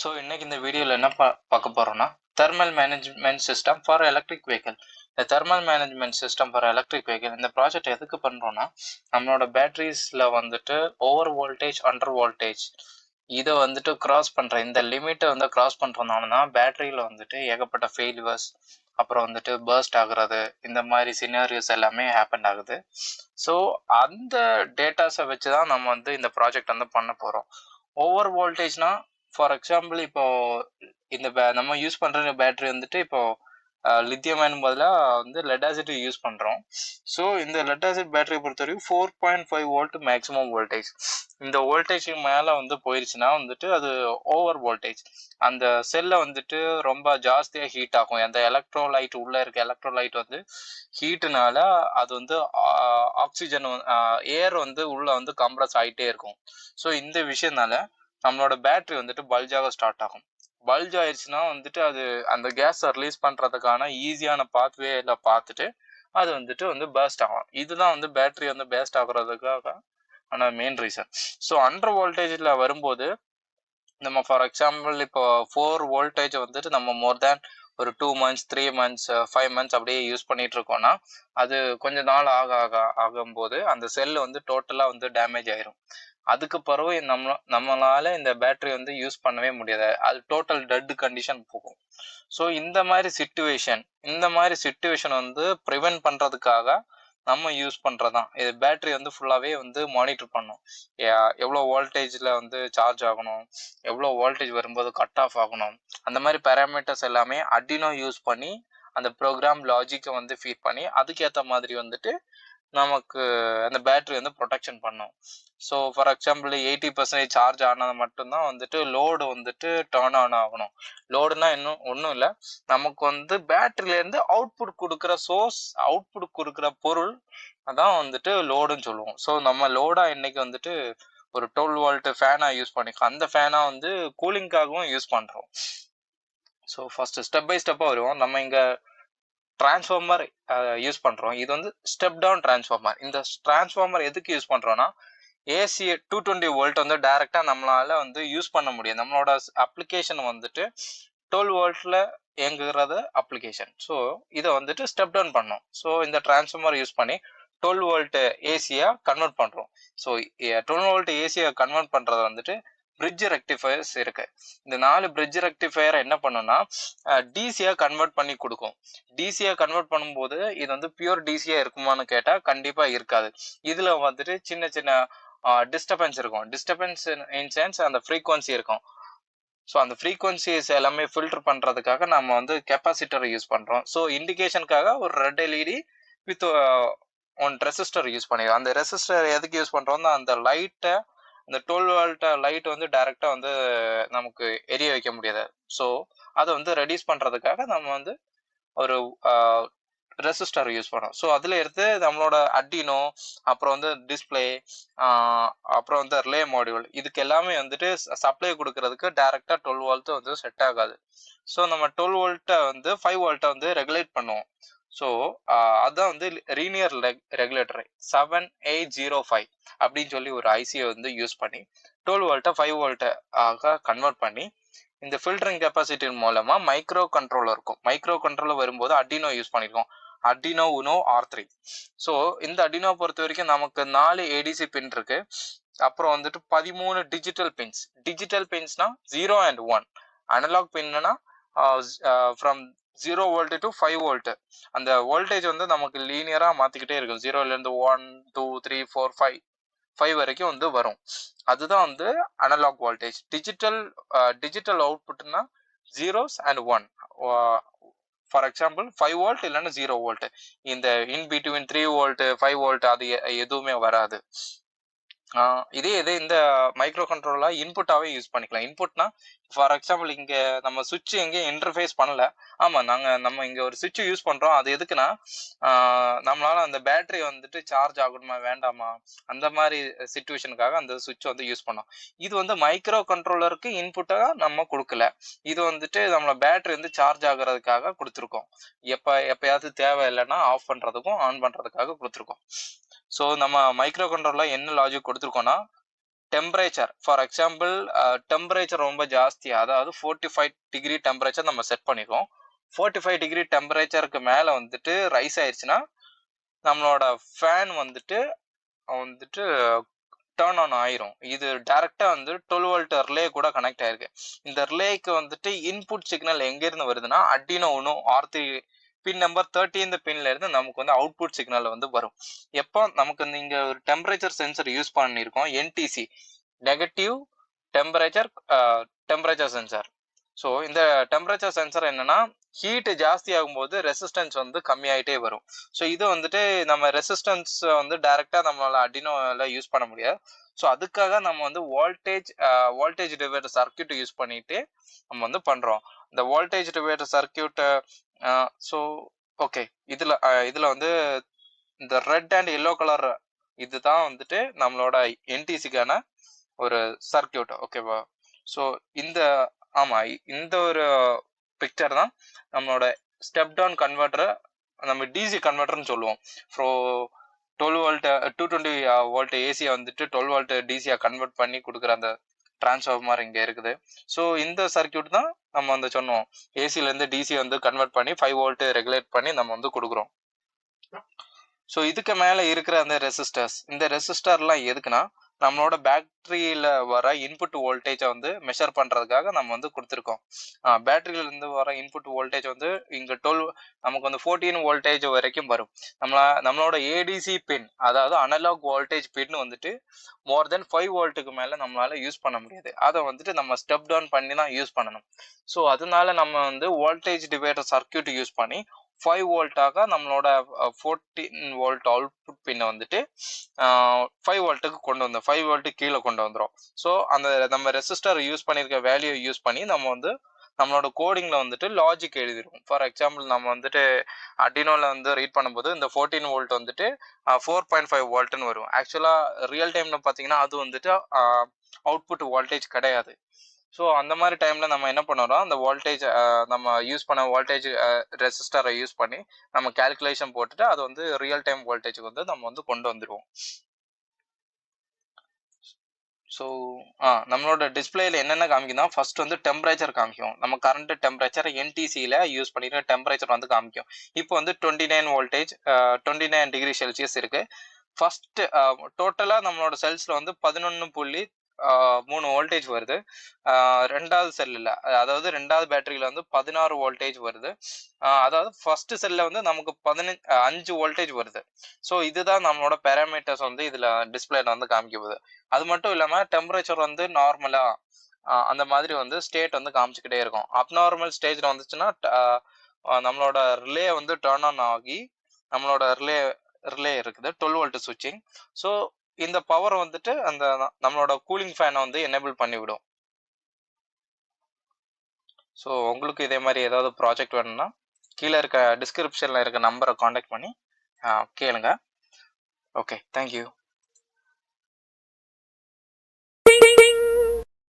So இன்னைக்கு இந்த வீடியோவில் என்ன பார்க்க போகிறோம்னா thermal management system for electric vehicle. இந்த thermal management system for electric vehicle இந்த ப்ராஜெக்ட் எதுக்கு பண்ணுறோன்னா, நம்மளோட பேட்டரிஸில் வந்துட்டு ஓவர் வோல்டேஜ் அண்டர் வோல்டேஜ் இதை வந்துட்டு கிராஸ் பண்ணுற இந்த லிமிட்டை வந்து கிராஸ் பண்ணுறதுனால தான் பேட்டரியில் வந்துட்டு ஏகப்பட்ட ஃபெயில்யூர்ஸ், அப்புறம் வந்துட்டு பர்ஸ்ட் ஆகுறது, இந்த மாதிரி சினாரியோஸ் எல்லாமே ஹேப்பன் ஆகுது. ஸோ அந்த டேட்டாஸை வச்சு தான் நம்ம வந்து இந்த ப்ராஜெக்ட் வந்து பண்ண போகிறோம். ஓவர் வோல்டேஜ்னா ஃபார் எக்ஸாம்பிள் இப்போ இந்த நம்ம யூஸ் பண்ற பேட்டரி வந்துட்டு இப்போ லித்தியம் அயன் பதிலாக வந்து லெட் ஆசிட் யூஸ் பண்றோம். ஸோ இந்த லெட் ஆசிட் பேட்டரியை பொறுத்த வரைக்கும் 4.5 வோல்ட் மேக்ஸிமம் வோல்டேஜ். இந்த வோல்டேஜுக்கு மேலே வந்து போயிடுச்சுன்னா வந்துட்டு அது ஓவர் வோல்டேஜ். அந்த செல்லை வந்துட்டு ரொம்ப ஜாஸ்தியாக ஹீட் ஆகும். அந்த எலக்ட்ரோலைட் உள்ள இருக்க எலக்ட்ரோலைட் வந்து ஹீட்டுனால அது வந்து ஆக்சிஜன் ஏர் வந்து உள்ள வந்து கம்ப்ரஸ் ஆகிட்டே இருக்கும். ஸோ இந்த விஷயம்னால நம்மளோட பேட்டரி வந்துட்டு பல்ஜாக ஸ்டார்ட் ஆகும். பல்ஜ் ஆயிடுச்சுன்னா வந்துட்டு அது அந்த கேஸை ரிலீஸ் பண்ணுறதுக்கான ஈஸியான பாத்வேல பார்த்துட்டு அது வந்துட்டு வந்து பேஸ்ட் ஆகும். இதுதான் வந்து பேட்டரி வந்து பேஸ்ட் ஆகுறதுக்காக ஆன மெயின் ரீசன். ஸோ அண்டர் வோல்டேஜில் வரும்போது நம்ம ஃபார் எக்ஸாம்பிள் இப்போ 4 வோல்டேஜ் வந்துட்டு நம்ம மோர் தேன் ஒரு 2 months 3 months 5 months அப்படியே யூஸ் பண்ணிட்டு இருக்கோம்னா அது கொஞ்ச நாள் ஆகும்போது அந்த செல் வந்து டோட்டலாக வந்து டேமேஜ் ஆயிரும். அதுக்கு பிறகு நம்மளால இந்த பேட்டரி வந்து யூஸ் பண்ணவே முடியாது. அது டோட்டல் டெட் கண்டிஷன் போகும். ஸோ இந்த மாதிரி சிச்சுவேஷன் வந்து ப்ரிவென்ட் பண்ணுறதுக்காக நம்ம யூஸ் பண்ணுறதான் இது. பேட்டரி வந்து ஃபுல்லாகவே வந்து மானிட்டர் பண்ணும். எவ்வளோ வோல்டேஜில் வந்து சார்ஜ் ஆகணும், எவ்வளோ வோல்டேஜ் வரும்போது கட் ஆஃப் ஆகணும், அந்த மாதிரி பேராமீட்டர்ஸ் எல்லாமே அர்டினோ யூஸ் பண்ணி அந்த ப்ரோக்ராம் லாஜிக்கை வந்து ஃபீட் பண்ணி அதுக்கேற்ற மாதிரி வந்துட்டு நமக்கு அந்த பேட்டரி வந்து ப்ரொடெக்ஷன் பண்ணும். ஸோ ஃபார் எக்ஸாம்பிள் 80% சார்ஜ் ஆனது மட்டும்தான் வந்துட்டு லோடு வந்துட்டு டர்ன் ஆன் ஆகணும். லோடுனா இன்னும் ஒன்றும் இல்லை, நமக்கு வந்து பேட்டரியிலேருந்து அவுட்புட் கொடுக்குற சோர்ஸ், அவுட்புட் கொடுக்குற பொருள் அதான் வந்துட்டு லோடுன்னு சொல்லுவோம். ஸோ நம்ம லோடாக இன்னைக்கு வந்துட்டு ஒரு 12 volt ஃபேனாக யூஸ் பண்ணிக்கலாம். அந்த ஃபேனாக வந்து கூலிங்காகவும் யூஸ் பண்ணுறோம். ஸோ ஃபர்ஸ்ட் ஸ்டெப் பை ஸ்டெப்பாக வருவோம். நம்ம இங்கே டிரான்ஸ்ஃபார்மர் யூஸ் பண்றோம். இது வந்து ஸ்டெப் டவுன் டிரான்ஸ்ஃபார்மர். இந்த டிரான்ஸ்ஃபார்மர் எதுக்கு யூஸ் பண்றோம்னா, ஏசி 220 வோல்ட் வந்து டைரக்டா நம்மளால வந்து யூஸ் பண்ண முடியும். நம்மளோட அப்ளிகேஷன் வந்துட்டு 12 வோல்ட்ல இயங்குகிறது அப்ளிகேஷன். ஸோ இதை வந்துட்டு ஸ்டெப் டவுன் பண்ணோம். ஸோ இந்த டிரான்ஸ்ஃபார்மர் யூஸ் பண்ணி 12 வோல்ட் ஏசியா கன்வெர்ட் பண்றோம். ஸோ 12 வோல்ட் ஏசியா கன்வெர்ட் பண்றது வந்துட்டு பிரிட்ஜ் ரெக்டிஃபயர்ஸ் இருக்கு. இந்த 4 பிரிட்ஜ் ரெக்டிஃபயர் என்ன பண்ணுன்னா டிசியா கன்வெர்ட் பண்ணி கொடுக்கும். டிசியா கன்வெர்ட் பண்ணும்போது இது வந்து பியூர் டிசியா இருக்குமான்னு கேட்டா கண்டிப்பா இருக்காது. இதுல வந்துட்டு சின்ன சின்ன டிஸ்டர்பன்ஸ் இருக்கும். டிஸ்டர்பன்ஸ் இன் சென்ஸ் அந்த ஃப்ரீக்வன்சி இருக்கும். ஸோ அந்த ஃப்ரீக்வன்சிஸ் எல்லாமே ஃபில்டர் பண்றதுக்காக நம்ம வந்து கெப்பாசிட்டர் யூஸ் பண்றோம். ஸோ இண்டிகேஷனுக்காக ஒரு red LED with one resistor use பண்ணிடுறோம். அந்த ரெசிஸ்டர் எதுக்கு யூஸ் பண்றோம்னா அந்த லைட்டை, இந்த 12 வோல்ட் லைட் வந்து டைரக்டா வந்து நமக்கு எரிய வைக்க முடியாது. ஸோ அதை வந்து ரெடியூஸ் பண்றதுக்காக நம்ம வந்து ஒரு ரெசிஸ்டர் யூஸ் பண்ணோம். ஸோ அதுல எடுத்து நம்மளோட அர்டினோ, அப்புறம் வந்து டிஸ்பிளே, அப்புறம் வந்து ரிலே மாடியூல், இதுக்கு எல்லாமே வந்துட்டு சப்ளை கொடுக்கறதுக்கு டைரக்டா 12 வோல்ட் வந்து செட் ஆகாது. ஸோ நம்ம 12 வோல்ட்டை வந்து 5 வோல்ட்டை வந்து ரெகுலேட் பண்ணுவோம். ஸோ அதான் வந்து லீனியர் ரெகுலேட்டர் 7805 அப்படின்னு சொல்லி ஒரு ஐசியை வந்து யூஸ் பண்ணி 12 வோல்ட்டை 5 வோல்ட்டை ஆக கன்வெர்ட் பண்ணி இந்த ஃபில்டரிங் கெப்பாசிட்டி மூலமா மைக்ரோ கண்ட்ரோலர் இருக்கும். மைக்ரோ கண்ட்ரோலர் வரும்போது அர்டினோ யூஸ் பண்ணிருக்கோம். Arduino Uno R3. ஸோ இந்த அர்டினோ பொறுத்த வரைக்கும் நமக்கு 4 ஏடிசி பின் இருக்கு. அப்புறம் வந்துட்டு 13 டிஜிட்டல் பின்ஸ். டிஜிட்டல் பின்ஸ்னா 0 and 1. அனலாக் பின்னா ஃப்ரம் 0 வோல்ட் டு 5 வோல்ட். அந்த வோல்டேஜ் வந்து நமக்கு லீனியரா மாத்திக்கிட்டே இருக்கும். 0ல இருந்து 1 2 3 4 5 வரைக்கும் வந்து வரும். அதுதான் வந்து அனலாக் வோல்டேஜ். டிஜிட்டல் அவுட்புட்னா 0s and 1. For example 5 volt இல்லைன்னா 0 வோல்ட். இந்த இன் பிட்வீன் 3 வோல்ட் 5 வோல்ட் அது எதுவுமே வராது. இதே இந்த மைக்ரோ கண்ட்ரோலா இன்புட்டாவே யூஸ் பண்ணிக்கலாம். இன்புட்னா ஃபார் எக்ஸாம்பிள் இங்க நம்ம சுவிட்ச் எங்கேயும் இன்டர்ஃபேஸ் பண்ணல. ஆமா, நம்ம இங்க ஒரு சுவிட்ச் யூஸ் பண்றோம். அது எதுக்குன்னா நம்மளால அந்த பேட்டரி வந்துட்டு சார்ஜ் ஆகணுமா வேண்டாமா அந்த மாதிரி சிச்சுவேஷனுக்காக அந்த சுவிட்ச் வந்து யூஸ் பண்ணோம். இது வந்து மைக்ரோ கண்ட்ரோலருக்கு இன்புட்டா நம்ம கொடுக்கல. இது வந்துட்டு நம்மள பேட்டரி வந்து சார்ஜ் ஆகுறதுக்காக கொடுத்துருக்கோம். எப்பயாவது தேவை இல்லைன்னா ஆஃப் பண்றதுக்கும் ஆன் பண்றதுக்காக கொடுத்துருக்கோம். ஸோ நம்ம மைக்ரோ கண்ட்ரோலர் என்ன லாஜிக் கொடுத்துருக்கோம்னா, டெம்பரேச்சர் ஃபார் எக்ஸாம்பிள் டெம்பரேச்சர் ரொம்ப ஜாஸ்தி, அதாவது 45 டிகிரி டெம்பரேச்சர் நம்ம செட் பண்ணிருக்கோம். 45 டிகிரி டெம்பரேச்சருக்கு மேலே வந்துட்டு ரைஸ் ஆயிடுச்சுன்னா நம்மளோட ஃபேன் வந்துட்டு டர்ன் ஆன் ஆயிரும். இது டைரக்டா வந்து 12 வோல்ட் ரிலே கூட கனெக்ட் ஆயிருக்கு. இந்த ரிலேக்கு வந்துட்டு இன்புட் சிக்னல் எங்க இருந்து வருதுன்னா அர்டினோ உனோ R3 பின் நம்பர் 13 பின்ல இருந்து நமக்கு வந்து அவுட்புட் சிக்னல் வந்து வரும். எப்போ நமக்கு இங்க ஒரு டெம்பரேச்சர் சென்சர் யூஸ் பண்ணியிருக்கோம், NTC negative temperature sensor. So இந்த டெம்பரேச்சர் சென்சர் என்னன்னா ஹீட் ஜாஸ்தி ஆகும்போது ரெசிஸ்டன்ஸ் வந்து கம்மியாயிட்டே வரும். ஸோ இது வந்துட்டு நம்ம ரெசிஸ்டன்ஸ் வந்து டைரக்டா நம்மளால அர்டினோல யூஸ் பண்ண முடியாது. ஸோ அதுக்காக நம்ம வந்து வோல்டேஜ் டிவைடர் சர்க்கியூட் யூஸ் பண்ணிட்டு நம்ம வந்து பண்றோம். இந்த voltage divider circuit so okay, இதுல வந்து இந்த ரெட் அண்ட் எல்லோ கலர் இதுதான் வந்துட்டு நம்மளோட NTCக்கான ஒரு சர்க்கியூட். ஓகேவா? ஸோ இந்த ஒரு பிக்சர் தான் நம்மளோட ஸ்டெப் டவுன் கன்வெர்டர், நம்ம DC கன்வெர்டர்னு சொல்லுவோம். ஸோ 12 வோல்ட் 220 வோல்ட் ஏசியை வந்துட்டு 12 வோல்ட் டிசியா கன்வெர்ட் பண்ணி கொடுக்குற அந்த டிரான்ஸ்ஃபார்மர் இங்கே இருக்குது. ஸோ இந்த சர்க்கியூட் தான் நம்ம வந்து சொன்னோம், ஏசிலேருந்து டிசி வந்து கன்வெர்ட் பண்ணி 5 வோல்ட் ரெகுலேட் பண்ணி நம்ம வந்து கொடுக்குறோம். ஸோ இதுக்கு மேலே இருக்கிற அந்த ரெசிஸ்டர்ஸ், இந்த ரெசிஸ்டர்லாம் எதுக்குன்னா நம்மளோட பேட்டரியில வர இன்புட் வோல்டேஜை வந்து மெஷர் பண்றதுக்காக நம்ம வந்து கொடுத்துருக்கோம். பேட்டரியில இருந்து வர இன்புட் வோல்டேஜ் வந்து இங்க 12 நமக்கு வந்து 14 வோல்டேஜ் வரைக்கும் வரும். நம்மளோட ADC பின், அதாவது அனலாக் வோல்டேஜ் பின் வந்துட்டு மோர் தென் 5 வோல்ட்டுக்கு மேல நம்மளால யூஸ் பண்ண முடியாது. அதை வந்துட்டு நம்ம ஸ்டெப் டவுன் பண்ணி தான் யூஸ் பண்ணணும். ஸோ அதனால நம்ம வந்து வோல்டேஜ் டிவைடர் சர்க்கியூட் யூஸ் பண்ணி 5 வோல்ட்டாக நம்மளோட 14 வோல்ட் அவுட்புட் பின்னை வந்துட்டு 5 வோல்ட்டுக்கு கொண்டு வந்தோம், 5 வோல்ட்டுக்கு கீழே கொண்டு வந்துடும். ஸோ அந்த நம்ம ரெசிஸ்டர் யூஸ் பண்ணியிருக்க வேல்யூ யூஸ் பண்ணி நம்ம வந்து நம்மளோட கோடிங்ல வந்துட்டு லாஜிக் எழுதிருக்கும். ஃபார் எக்ஸாம்பிள் நம்ம வந்துட்டு அர்டினோல வந்து ரீட் பண்ணும்போது இந்த 14 வோல்ட் வந்துட்டு 4.5 வோல்ட்னு வரும். ஆக்சுவலா ரியல் டைம்ல பார்த்தீங்கன்னா அது வந்துட்டு அவுட்புட் வோல்டேஜ் கிடையாது. ஸோ அந்த மாதிரி டைம்ல நம்ம என்ன பண்ணுறோம், அந்த வோல்டேஜ் நம்ம யூஸ் பண்ண வோல்டேஜ் ரெசிஸ்டரை யூஸ் பண்ணி நம்ம கால்குலேஷன் போட்டுட்டு அது வந்து ரியல் டைம் வோல்டேஜுக்கு வந்து நம்ம வந்து கொண்டு வந்துடுவோம். ஸோ நம்மளோட டிஸ்பிளேல என்னென்ன காமிக்கும்னா ஃபர்ஸ்ட் வந்து டெம்பரேச்சர் காமிக்கும். நம்ம கரண்ட் டெம்பரேச்சர் NTCல யூஸ் பண்ணிக்கிற டெம்பரேச்சர் வந்து காமிக்கும். இப்போ வந்து 29 வோல்டேஜ் 29 டிகிரி செல்சியஸ் இருக்கு. ஃபர்ஸ்ட் டோட்டலா நம்மளோட செல்ஸ்ல வந்து 11.3 வோல்டேஜ் வருது. ரெண்டாவது செல்லில், அதாவது ரெண்டாவது பேட்டரியில வந்து 16 வோல்டேஜ் வருது. அதாவது ஃபர்ஸ்ட் செல்ல வந்து நமக்கு 5 வோல்டேஜ் வருது. ஸோ இதுதான் நம்மளோட பேராமீட்டர்ஸ் வந்து இதுல டிஸ்பிளேல வந்து காமிக்க. அது மட்டும் இல்லாம டெம்பரேச்சர் வந்து நார்மலா அந்த மாதிரி வந்து ஸ்டேட் வந்து காமிச்சுக்கிட்டே இருக்கும். அப்நார்மல் ஸ்டேஜ்ல வந்துச்சுன்னா நம்மளோட ரிலே வந்து டர்ன் ஆன் ஆகி நம்மளோட ரிலே இருக்குது 12 வோல்ட் சுவிட்சிங். ஸோ இந்த பவர் வந்துட்டு அந்த நம்மளோட கூலிங் ஃபேனை வந்து எனேபிள் பண்ணிவிடும். ஸோ உங்களுக்கு இதே மாதிரி ஏதாவது ப்ராஜெக்ட் வேணும்னா கீழே இருக்க டிஸ்கிரிப்ஷனில் இருக்க நம்பரை காண்டாக்ட் பண்ணி கேளுங்க. Okay, thank you.